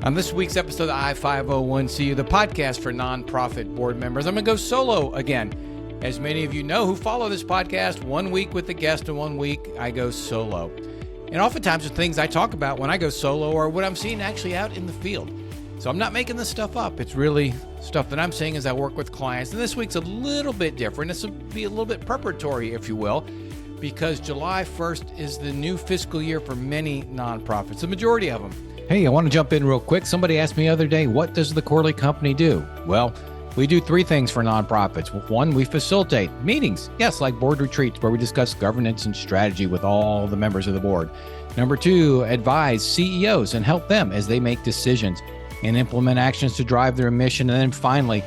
On this week's episode of I-501-CU, the podcast for nonprofit board members, I'm going to go solo again. As many of you know who follow this podcast, 1 week with a guest and 1 week I go solo. And oftentimes the things I talk about when I go solo are what I'm seeing actually out in the field. So I'm not making this stuff up. It's really stuff that I'm seeing as I work with clients. And this week's a little bit different. This will be a little bit preparatory, if you will, because July 1st is the new fiscal year for many nonprofits, the majority of them. Hey, I want to jump in real quick. Somebody asked me the other day, what does the Corley Company do? Well, we do three things for nonprofits. One, we facilitate meetings, yes, like board retreats where we discuss governance and strategy with all the members of the board. Number two, advise CEOs and help them as they make decisions and implement actions to drive their mission. And then finally,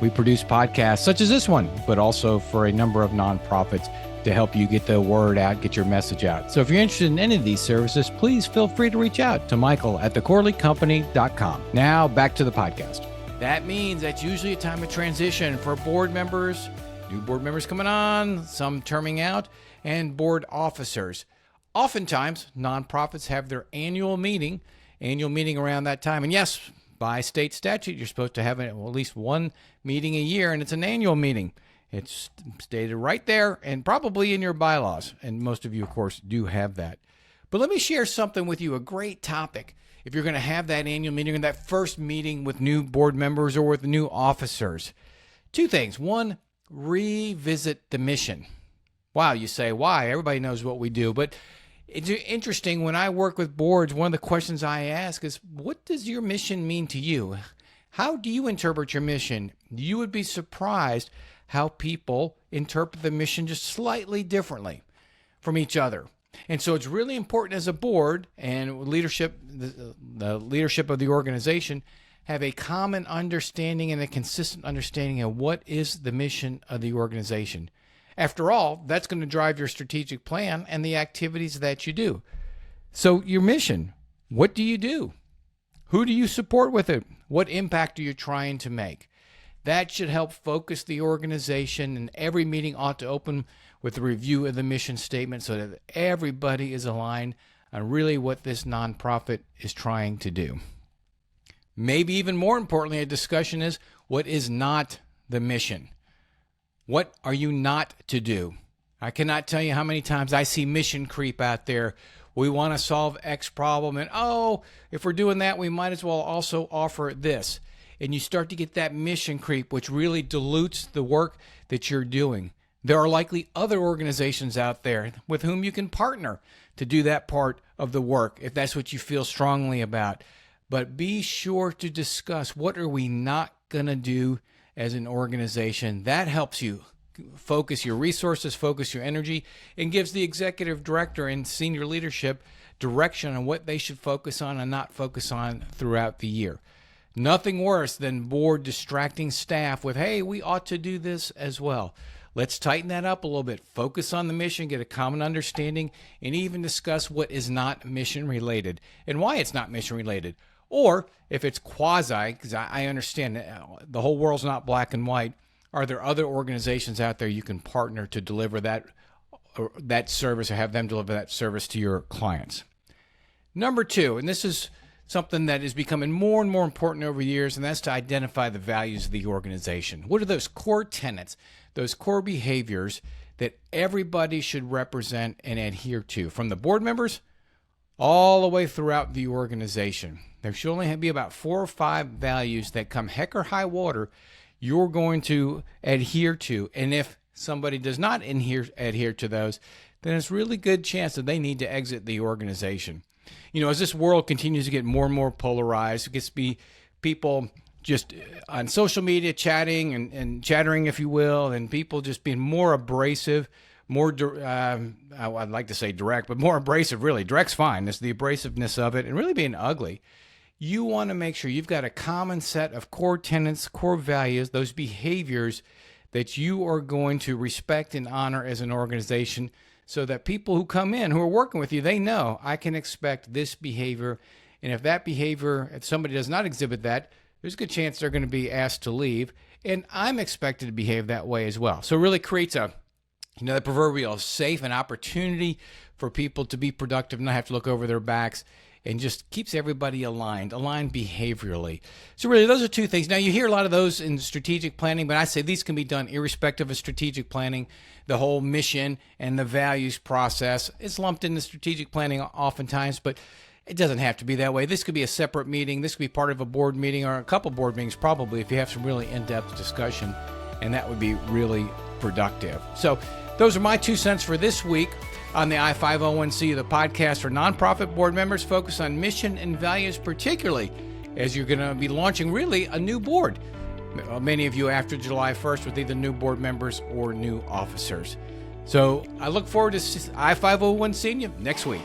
we produce podcasts such as this one, but also for a number of nonprofits to help you get the word out, get your message out. So if you're interested in any of these services, please feel free to reach out to Michael at thecorleycompany.com. Now back to the podcast. That means that's usually a time of transition for board members, new board members coming on, some terming out, and board officers. Oftentimes, nonprofits have their annual meeting around that time. And yes, by state statute, you're supposed to have at least one meeting a year, and it's an annual meeting. It's stated right there and probably in your bylaws. And most of you, of course, do have that. But let me share something with you, a great topic. If you're going to have that annual meeting or that first meeting with new board members or with new officers, two things. One, revisit the mission. Wow, you say, why? Everybody knows what we do. But it's interesting, when I work with boards, one of the questions I ask is, what does your mission mean to you? How do you interpret your mission? You would be surprised how people interpret the mission just slightly differently from each other. And so it's really important as a board and leadership, the leadership of the organization, have a common understanding and a consistent understanding of what is the mission of the organization. After all, that's going to drive your strategic plan and the activities that you do. So your mission, what do you do? Who do you support with it? What impact are you trying to make? That should help focus the organization, and every meeting ought to open with a review of the mission statement so that everybody is aligned on really what this nonprofit is trying to do. Maybe even more importantly, a discussion is, what is not the mission? What are you not to do? I cannot tell you how many times I see mission creep out there. We want to solve X problem, and if we're doing that, we might as well also offer this. And you start to get that mission creep, which really dilutes the work that you're doing. There are likely other organizations out there with whom you can partner to do that part of the work, if that's what you feel strongly about. But be sure to discuss, what are we not going to do as an organization? That helps you focus your resources, focus your energy, and gives the executive director and senior leadership direction on what they should focus on and not focus on throughout the year. Nothing worse than board distracting staff with, hey, we ought to do this as well. Let's tighten that up a little bit. Focus on the mission, get a common understanding, and even discuss what is not mission related and why it's not mission related. Or if it's quasi, because I understand the whole world's not black and white, are there other organizations out there you can partner to deliver that service or have them deliver that service to your clients? Number two, and this is something that is becoming more and more important over the years, and that's to identify the values of the organization. What are those core tenets, those core behaviors that everybody should represent and adhere to, from the board members all the way throughout the organization? There should only be about 4 or 5 values that, come heck or high water, you're going to adhere to. And if somebody does not adhere to those, then it's really good chance that they need to exit the organization. You know, as this world continues to get more and more polarized, it gets to be people just on social media chatting and chattering, if you will, and people just being more abrasive, I'd like to say direct, but more abrasive, really. Direct's fine. It's the abrasiveness of it and really being ugly. You want to make sure you've got a common set of core tenets, core values, those behaviors that you are going to respect and honor as an organization, so that people who come in, who are working with you, they know, I can expect this behavior. And if somebody does not exhibit that, there's a good chance they're going to be asked to leave. And I'm expected to behave that way as well. So it really creates a The proverbial safe, an opportunity for people to be productive, not have to look over their backs, and just keeps everybody aligned behaviorally. So really, those are two things. Now, you hear a lot of those in strategic planning, but I say these can be done irrespective of strategic planning. The whole mission and the values process is lumped into strategic planning oftentimes, but it doesn't have to be that way. This could be a separate meeting. This could be part of a board meeting or a couple board meetings probably if you have some really in-depth discussion, and that would be really productive. So those are my 2 cents for this week on the I-501C, the podcast for nonprofit board members focused on mission and values, particularly as you're going to be launching really a new board. Many of you after July 1st with either new board members or new officers. So I look forward to I-501 seeing you next week.